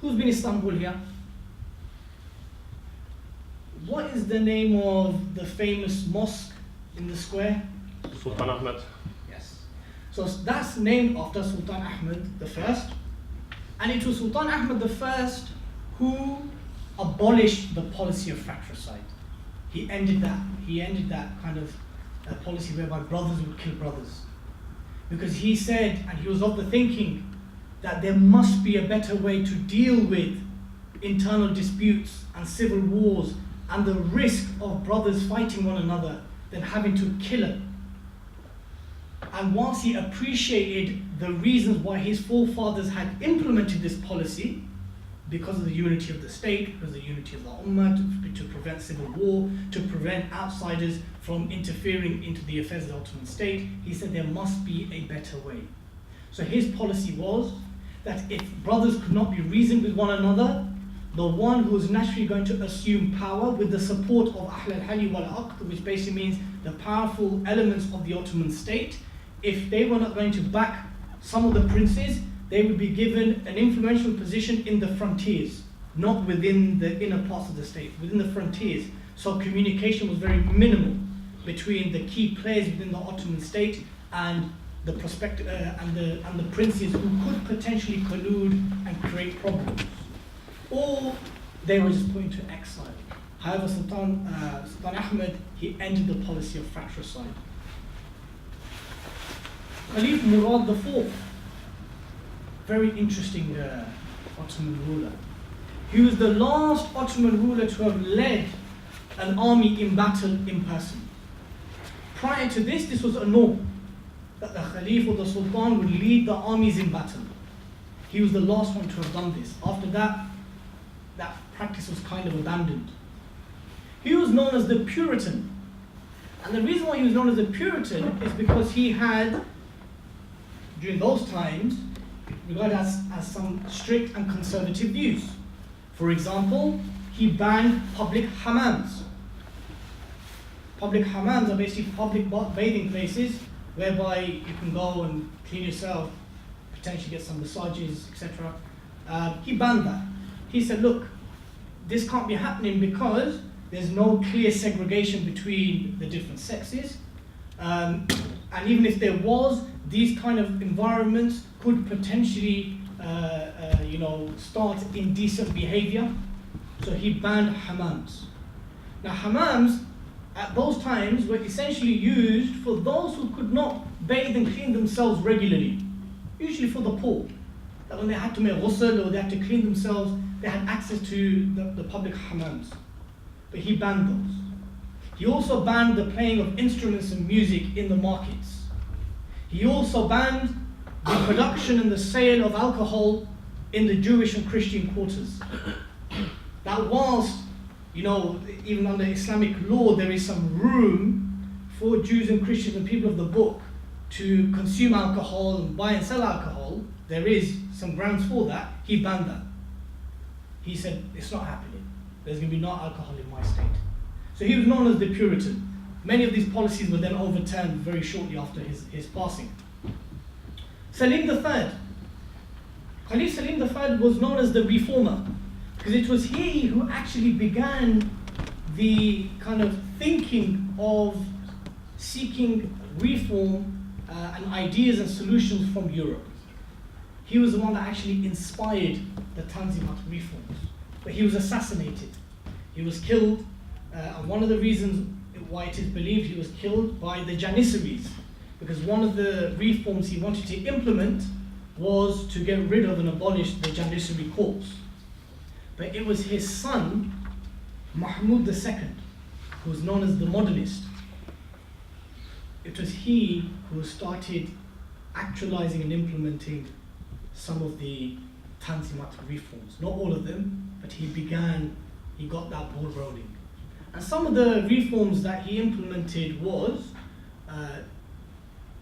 Who's been Istanbul here? What is the name of the famous mosque in the square? Sultan Ahmed. Yes. So that's named after Sultan Ahmed the First. And it was Sultan Ahmed the First who abolished the policy of fratricide. He ended that kind of policy whereby brothers would kill brothers. Because he said, and he was of the thinking, that there must be a better way to deal with internal disputes and civil wars and the risk of brothers fighting one another than having to kill them. And whilst he appreciated the reasons why his forefathers had implemented this policy, because of the unity of the state, because of the unity of the Ummah, to prevent civil war, to prevent outsiders from interfering into the affairs of the Ottoman state, he said there must be a better way. So his policy was that if brothers could not be reasoned with one another, the one who was naturally going to assume power with the support of Ahl al-Hali wal-Aqd, which basically means the powerful elements of the Ottoman state, if they were not going to back some of the princes, they would be given an influential position in the frontiers, not within the inner parts of the state, within the frontiers. So communication was very minimal between the key players within the Ottoman state and the and the princes who could potentially collude and create problems, or they were just put into exile. However, Sultan Ahmed, he ended the policy of fratricide. Caliph Murad IV, very interesting Ottoman ruler. He was the last Ottoman ruler to have led an army in battle in person. Prior to this, this was a norm, that the Khalif or the Sultan would lead the armies in battle. He was the last one to have done this. After that, that practice was kind of abandoned. He was known as the Puritan. And the reason why he was known as a Puritan is because he had, during those times, regarded as some strict and conservative views. For example, he banned public hammams. Public hammams are basically public bathing places whereby you can go and clean yourself, potentially get some massages, etc. He banned that. He said, look, this can't be happening because there's no clear segregation between the different sexes. And even if there was, these kind of environments could potentially start indecent behavior. So he banned hammams. Now hammams at those times were essentially used for those who could not bathe and clean themselves regularly, usually for the poor. That when they had to make ghusl or they had to clean themselves, they had access to the public hammams. But he banned those. He also banned the playing of instruments and music in the markets. He also banned the production and the sale of alcohol in the Jewish and Christian quarters. That whilst, even under Islamic law, there is some room for Jews and Christians and people of the book to consume alcohol and buy and sell alcohol, there is some grounds for that. He banned that. He said, it's not happening. There's going to be no alcohol in my state. So he was known as the Puritan. Many of these policies were then overturned very shortly after his passing. Salim III. Khalif Salim III was known as the reformer, because it was he who actually began the kind of thinking of seeking reform and ideas and solutions from Europe. He was the one that actually inspired the Tanzimat reforms. But he was assassinated. He was killed, and one of the reasons why it is believed he was killed by the Janissaries, because one of the reforms he wanted to implement was to get rid of and abolish the Janissary corps. But it was his son, Mahmud II, who was known as the Modernist. It was he who started actualizing and implementing some of the Tanzimat reforms. Not all of them, but he got that ball rolling. And some of the reforms that he implemented was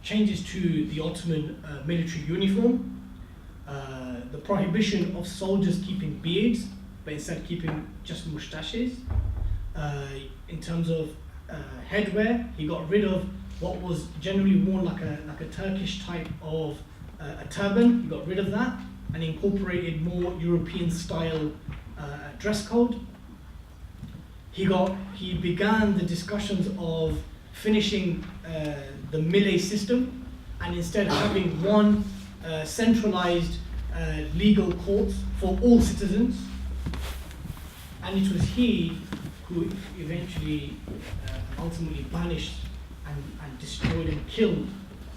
changes to the Ottoman military uniform, the prohibition of soldiers keeping beards, but instead keeping just moustaches. In terms of headwear, he got rid of what was generally worn like a Turkish type of a turban. He got rid of that, and incorporated more European style dress code. He began the discussions of finishing the Millet system and instead having one centralized legal court for all citizens. And it was he who eventually ultimately banished and destroyed and killed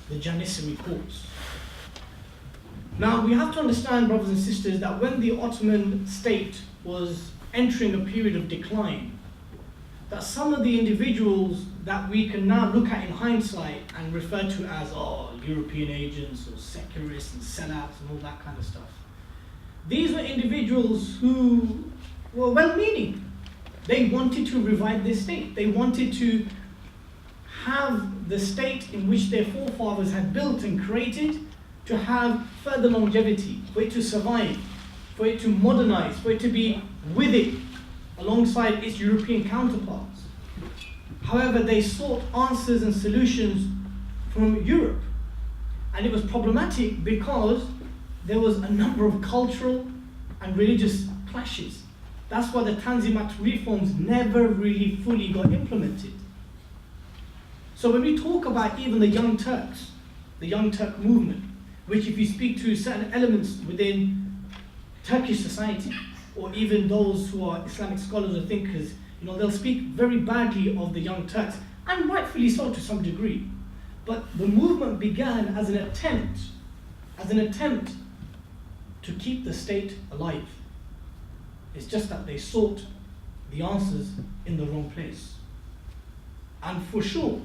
the Janissary courts. Now we have to understand, brothers and sisters, that when the Ottoman state was entering a period of decline, that some of the individuals that we can now look at in hindsight and refer to as European agents or secularists and sellouts and all that kind of stuff, these were individuals who were well-meaning. They wanted to revive their state. They wanted to have the state in which their forefathers had built and created to have further longevity, for it to survive, for it to modernize, for it to be with it alongside its European counterparts. However, they sought answers and solutions from Europe. And it was problematic because there was a number of cultural and religious clashes. That's why the Tanzimat reforms never really fully got implemented. So when we talk about even the Young Turks, the Young Turk movement, which if you speak to certain elements within Turkish society, or even those who are Islamic scholars or thinkers, they'll speak very badly of the Young Turks, and rightfully so to some degree. But the movement began as an attempt to keep the state alive. It's just that they sought the answers in the wrong place. And for sure,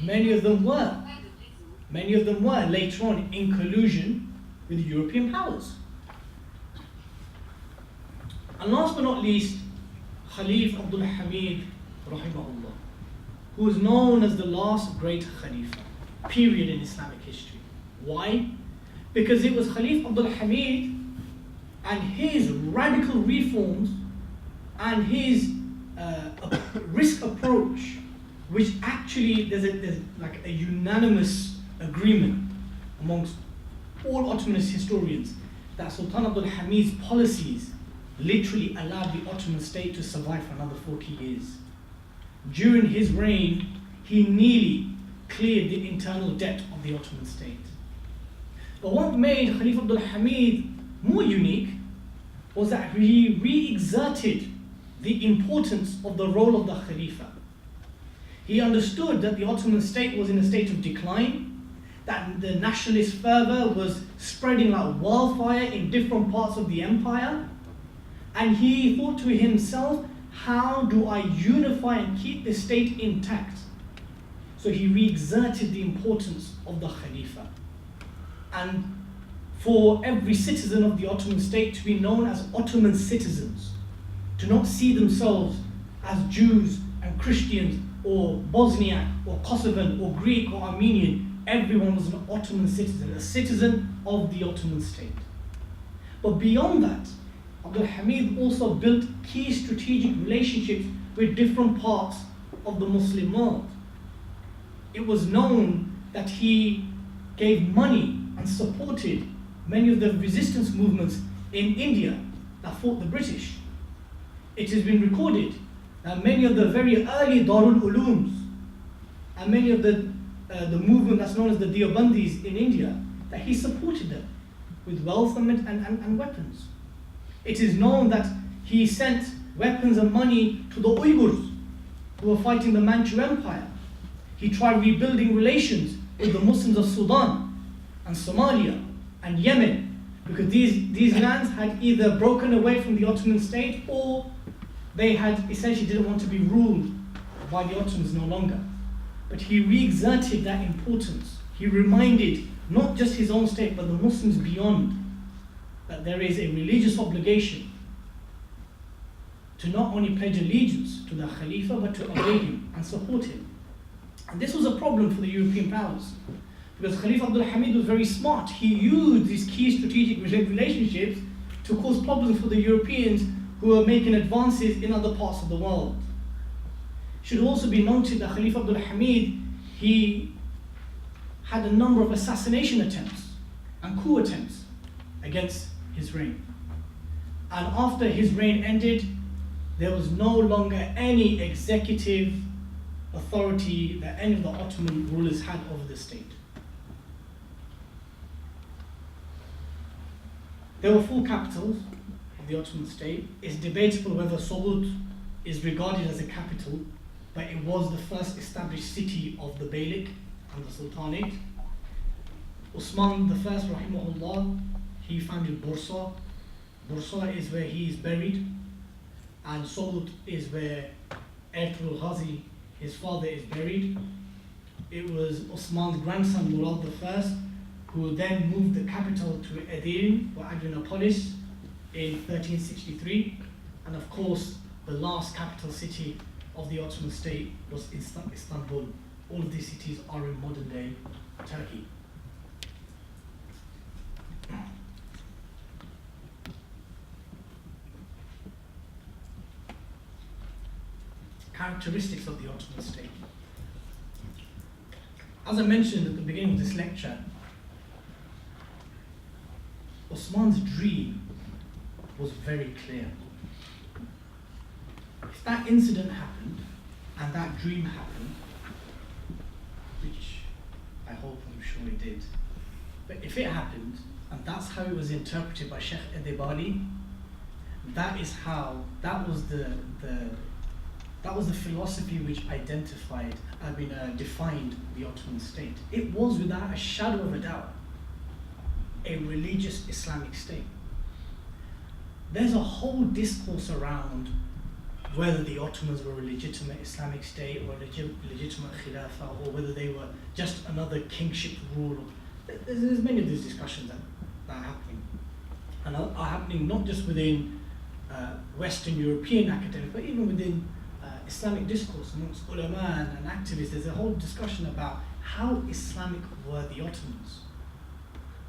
many of them were later on in collusion with European powers. And last but not least, Khalifa Abdul Hamid, rahimahullah, who is known as the last great Khalifa, period, in Islamic history. Why? Because it was Khalifa Abdul Hamid and his radical reforms and his risk approach, which actually there's like a unanimous agreement amongst all Ottoman historians that Sultan Abdul Hamid's policies literally allowed the Ottoman state to survive for another 40 years. During his reign, he nearly cleared the internal debt of the Ottoman state. But what made Khalifa Abdul Hamid more unique was that he re-exerted the importance of the role of the Khalifa. He understood that the Ottoman state was in a state of decline, that the nationalist fervor was spreading like wildfire in different parts of the empire, and he thought to himself, how do I unify and keep the state intact? So he re-exerted the importance of the Khalifa. And for every citizen of the Ottoman state to be known as Ottoman citizens, to not see themselves as Jews and Christians or Bosniak or Kosovan or Greek or Armenian. Everyone was an Ottoman citizen, a citizen of the Ottoman state. But beyond that, Abdul Hamid also built key strategic relationships with different parts of the Muslim world. It was known that he gave money and supported many of the resistance movements in India that fought the British. It has been recorded that many of the very early Darul Ulooms and many of the movement that's known as the Deobandis in India, that he supported them with wealth and weapons. It is known that he sent weapons and money to the Uyghurs who were fighting the Manchu Empire. He tried rebuilding relations with the Muslims of Sudan and Somalia and Yemen, because these lands had either broken away from the Ottoman state or they had essentially didn't want to be ruled by the Ottomans no longer. But he re-exerted that importance. He reminded not just his own state but the Muslims beyond that there is a religious obligation to not only pledge allegiance to the Khalifa but to obey him and support him. And this was a problem for the European powers, because Khalifa Abdul Hamid was very smart. He used these key strategic relationships to cause problems for the Europeans who were making advances in other parts of the world. It should also be noted that Khalifa Abdul Hamid, he had a number of assassination attempts and coup attempts against his reign. And after his reign ended, there was no longer any executive authority that any of the Ottoman rulers had over the state. There were 4 capitals of the Ottoman state. It's debatable whether Sobot is regarded as a capital, but it was the first established city of the Beylik and the Sultanate. Usman I, rahimahullah, he founded Bursa. Bursa is where he is buried, and Sobot is where Ertugrul Ghazi, his father, is buried. It was Usman's grandson Murad I who then moved the capital to Edirne or Adrianopolis in 1363, and of course the last capital city of the Ottoman state was Istanbul. All of these cities are in modern day Turkey. Characteristics of the Ottoman state. As I mentioned at the beginning of this lecture, Osman's dream was very clear. If that incident happened and that dream happened, which I hope, I'm sure it did, but if it happened and that's how it was interpreted by Sheikh Edebali, that was the philosophy which defined the Ottoman state. It was, without a shadow of a doubt, a religious Islamic state. There's a whole discourse around whether the Ottomans were a legitimate Islamic state or a legitimate Khilafah, or whether they were just another kingship rule. There's many of these discussions that are happening. And are happening not just within Western European academics, but even within Islamic discourse amongst ulama and activists. There's a whole discussion about how Islamic were the Ottomans.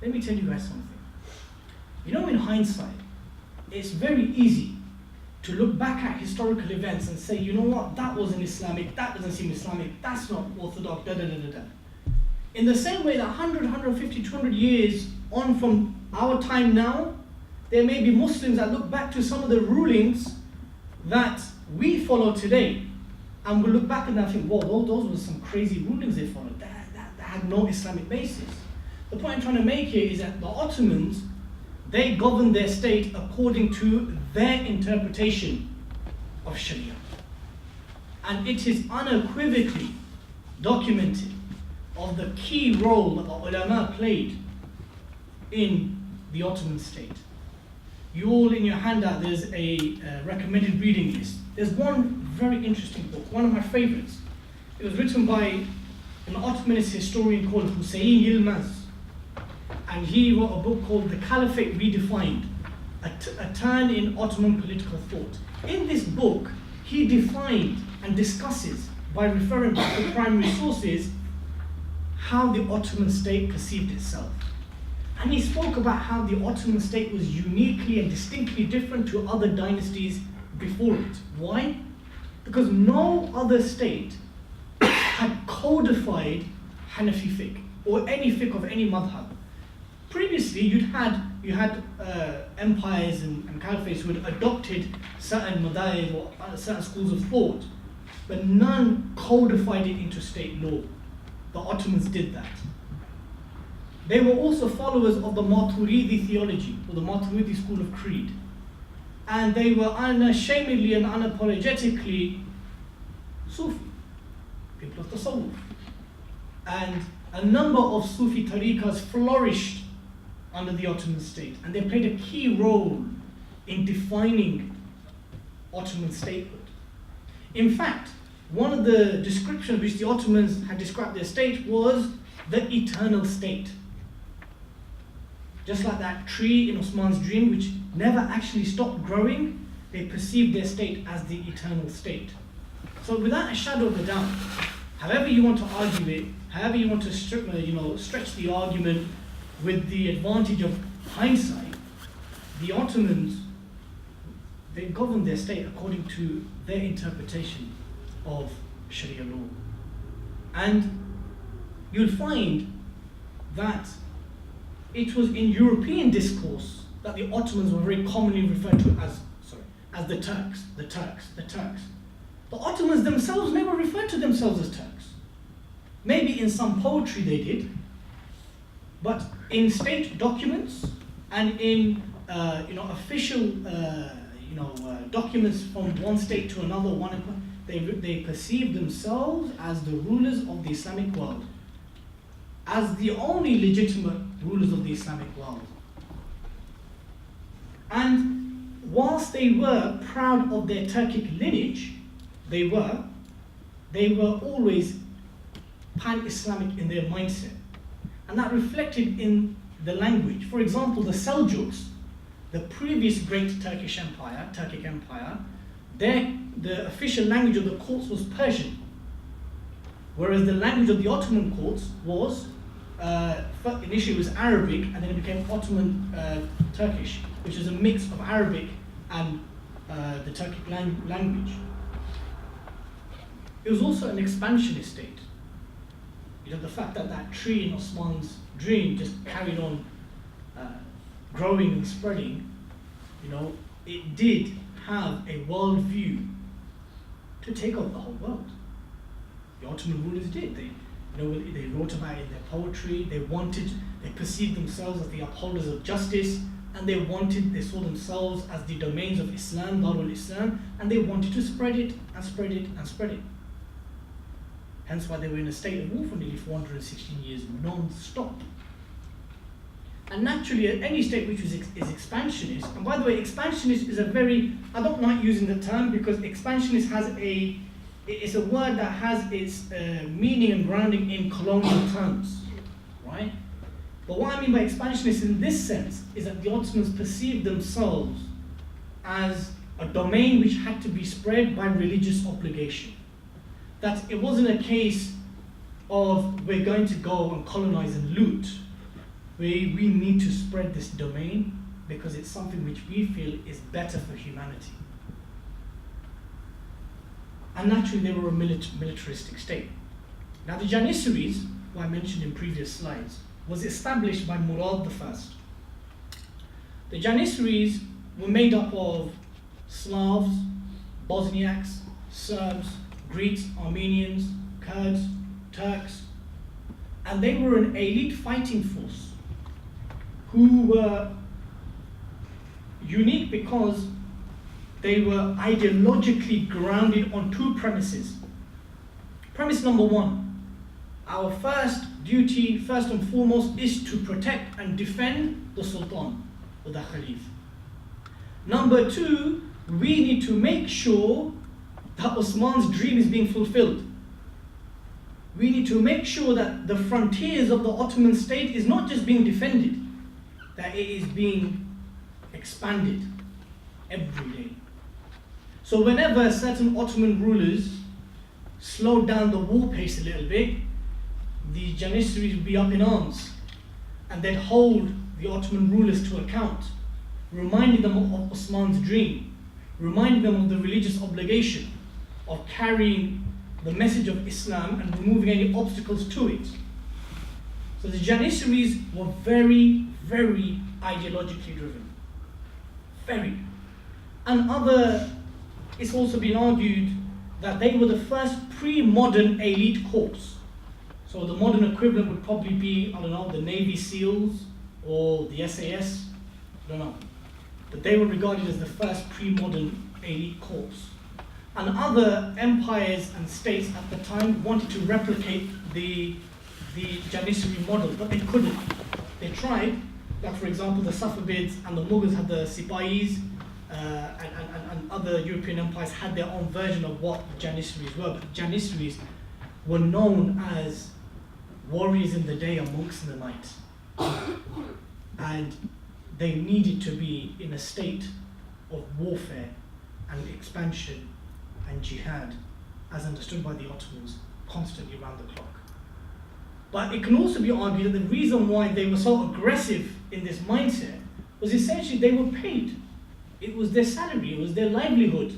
Let me tell you guys something. You know, in hindsight, it's very easy to look back at historical events and say, you know what, that wasn't Islamic, that doesn't seem Islamic, that's not orthodox, da da da da da. In the same way that 100, 150, 200 years on from our time now, there may be Muslims that look back to some of the rulings that we follow today, and we'll look back and think, whoa, those were some crazy rulings they followed. That had no Islamic basis. The point I'm trying to make here is that the Ottomans, they governed their state according to their interpretation of Sharia. And it is unequivocally documented of the key role that the ulama played in the Ottoman state. You all, in your handout, there's a recommended reading list. There's one very interesting book, one of my favorites. It was written by an Ottomanist historian called Hussain Yilmaz. And he wrote a book called The Caliphate Redefined, a turn in Ottoman political thought. In this book, he defined and discusses, by referring back to primary sources, how the Ottoman state perceived itself. And he spoke about how the Ottoman state was uniquely and distinctly different to other dynasties before it. Why? Because no other state had codified Hanafi fiqh, or any fiqh of any madhab. Previously, you had empires and caliphates who had adopted certain madhab or certain schools of thought, but none codified it into state law. The Ottomans did that. They were also followers of the Maturidi theology, or the Maturidi school of creed. And they were unashamedly and unapologetically Sufi, people of Tasawwuf. And a number of Sufi tariqas flourished under the Ottoman state, and they played a key role in defining Ottoman statehood. In fact, one of the descriptions which the Ottomans had described their state was the eternal state. Just like that tree in Osman's dream, which never actually stopped growing, they perceived their state as the eternal state. So without a shadow of a doubt, however you want to argue it, however you want to stretch the argument with the advantage of hindsight, the Ottomans, they governed their state according to their interpretation of Sharia law. And you'll find that it was in European discourse that the Ottomans were very commonly referred to as the Turks. The Ottomans themselves never referred to themselves as Turks. Maybe in some poetry they did, but in state documents and in official documents from one state to another, they perceived themselves as the rulers of the Islamic world, as the only legitimate rulers of the Islamic world. And whilst they were proud of their Turkic lineage, they were always pan-Islamic in their mindset. And that reflected in the language. For example, the Seljuks, the previous great Turkic Empire, the official language of the courts was Persian, whereas the language of the Ottoman courts was, initially it was Arabic, and then it became Ottoman Turkish, which is a mix of Arabic and the Turkic language. It was also an expansionist state. The fact that that tree in Osman's dream just carried on growing and spreading, it did have a world view to take over the whole world. The Ottoman rulers did. They wrote about it in their poetry. They perceived themselves as the upholders of justice, and they saw themselves as the domains of Islam, Darul Islam, and they wanted to spread it and spread it and spread it. Hence why they were in a state of war for nearly 416 years non-stop. And naturally, any state which is expansionist, and by the way, expansionist is I don't like using the term because expansionist it's a word that has its meaning and grounding in colonial terms, right? But what I mean by expansionist in this sense is that the Ottomans perceived themselves as a domain which had to be spread by religious obligation. That it wasn't a case of we're going to go and colonize and loot. We need to spread this domain because it's something which we feel is better for humanity. And naturally they were a militaristic state. Now the Janissaries, who I mentioned in previous slides, was established by Murad I. The Janissaries were made up of Slavs, Bosniaks, Serbs, Greeks, Armenians, Kurds, Turks, and they were an elite fighting force who were unique because they were ideologically grounded on two premises. Premise number one, our first duty, first and foremost, is to protect and defend the Sultan or the Khalif. Number two, we need to make sure that Osman's dream is being fulfilled. We need to make sure that the frontiers of the Ottoman state is not just being defended, that it is being expanded every day. So whenever certain Ottoman rulers slowed down the war pace a little bit, the Janissaries would be up in arms and they'd hold the Ottoman rulers to account, reminding them of Osman's dream, reminding them of the religious obligation of carrying the message of Islam and removing any obstacles to it. So the Janissaries were very, very ideologically driven. Very. And it's also been argued that they were the first pre-modern elite corps. So the modern equivalent would probably be, the Navy SEALs or the SAS, I don't know. But they were regarded as the first pre-modern elite corps. And other empires and states at the time wanted to replicate the Janissary model, but they couldn't. They tried. Like for example, the Safavids and the Mughals had the Sipahis, and other European empires had their own version of what Janissaries were. But Janissaries were known as warriors in the day and monks in the night. And they needed to be in a state of warfare and expansion and jihad, as understood by the Ottomans, constantly around the clock. But it can also be argued that the reason why they were so aggressive in this mindset was essentially they were paid. It was their salary, it was their livelihood.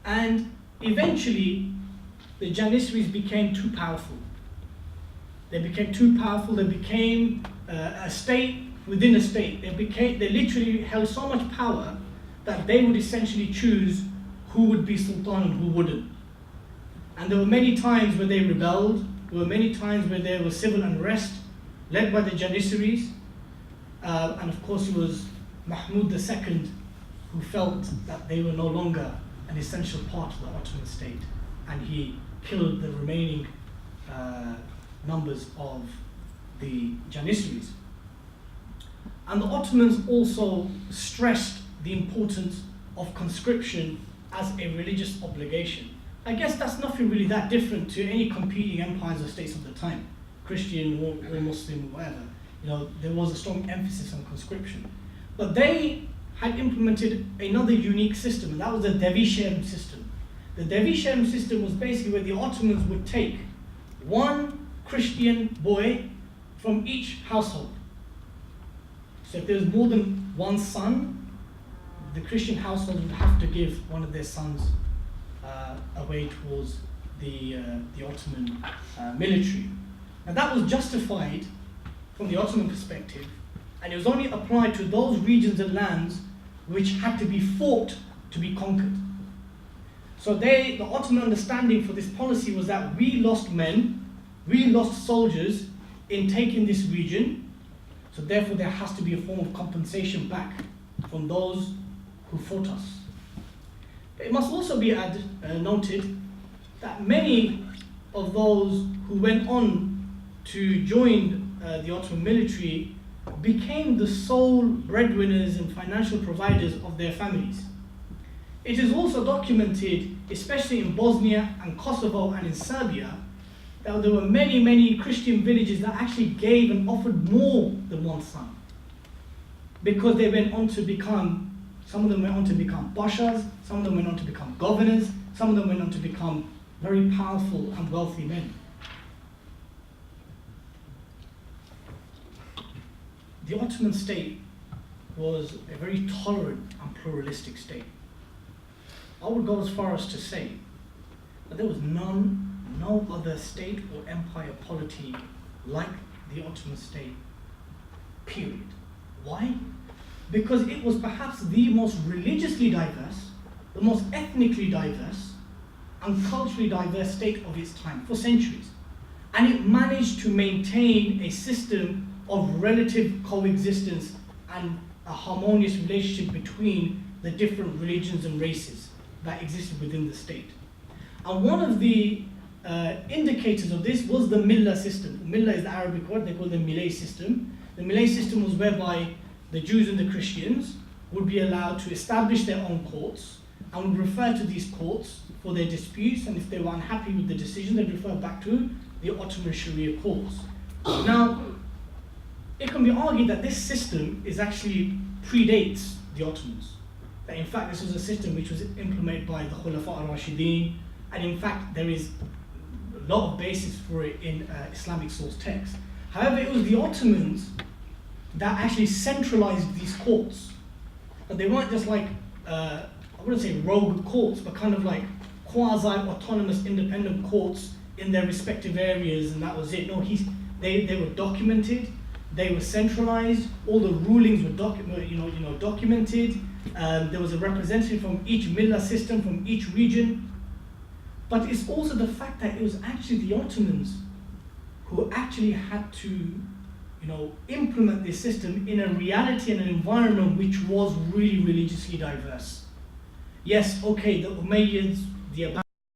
And eventually, the Janissaries became too powerful. They became too powerful, they became a state within a state. They literally held so much power that they would essentially choose who would be sultan and who wouldn't. And there were many times where they rebelled. There were many times where there was civil unrest led by the Janissaries. And of course it was Mahmud II who felt that they were no longer an essential part of the Ottoman state, and he killed the remaining numbers of the Janissaries. And the Ottomans also stressed the importance of conscription as a religious obligation. I guess that's nothing really that different to any competing empires or states of the time, Christian or Muslim, whatever. You know, there was a strong emphasis on conscription. But they had implemented another unique system, and that was the Devişehir system. The Devişehir system was basically where the Ottomans would take one Christian boy from each household. So if there was more than one son, the Christian household would have to give one of their sons away towards the Ottoman military. And that was justified from the Ottoman perspective, and it was only applied to those regions and lands which had to be fought to be conquered. So the Ottoman understanding for this policy was that we lost men, we lost soldiers in taking this region, so therefore there has to be a form of compensation back from those who fought us. It must also be noted that many of those who went on to join the Ottoman military became the sole breadwinners and financial providers of their families. It is also documented, especially in Bosnia and Kosovo and in Serbia, that there were many, many Christian villages that actually gave and offered more than one son, because they went on to become, some of them went on to become pashas, some of them went on to become governors, some of them went on to become very powerful and wealthy men. The Ottoman state was a very tolerant and pluralistic state. I would go as far as to say that there was no other state or empire polity like the Ottoman state, period. Why? Because it was perhaps the most religiously diverse, the most ethnically diverse, and culturally diverse state of its time for centuries. And it managed to maintain a system of relative coexistence and a harmonious relationship between the different religions and races that existed within the state. And one of the indicators of this was the Millah system. Millah is the Arabic word, they call it the Millet system. The Millet system was whereby the Jews and the Christians would be allowed to establish their own courts and would refer to these courts for their disputes, and if they were unhappy with the decision, they'd refer back to the Ottoman Sharia courts. Now, it can be argued that this system actually predates the Ottomans. That in fact this was a system which was implemented by the Khalifa al-Rashidin, and in fact there is a lot of basis for it in Islamic source texts. However, it was the Ottomans that actually centralized these courts. But they weren't just like, I wouldn't say rogue courts, but kind of like quasi-autonomous independent courts in their respective areas, and that was it. No, they were documented. They were centralized. All the rulings were documented. There was a representative from each millah system, from each region. But it's also the fact that it was actually the Ottomans who actually had to, implement this system in a reality and an environment which was really religiously diverse. Yes, okay, the Umayyads, the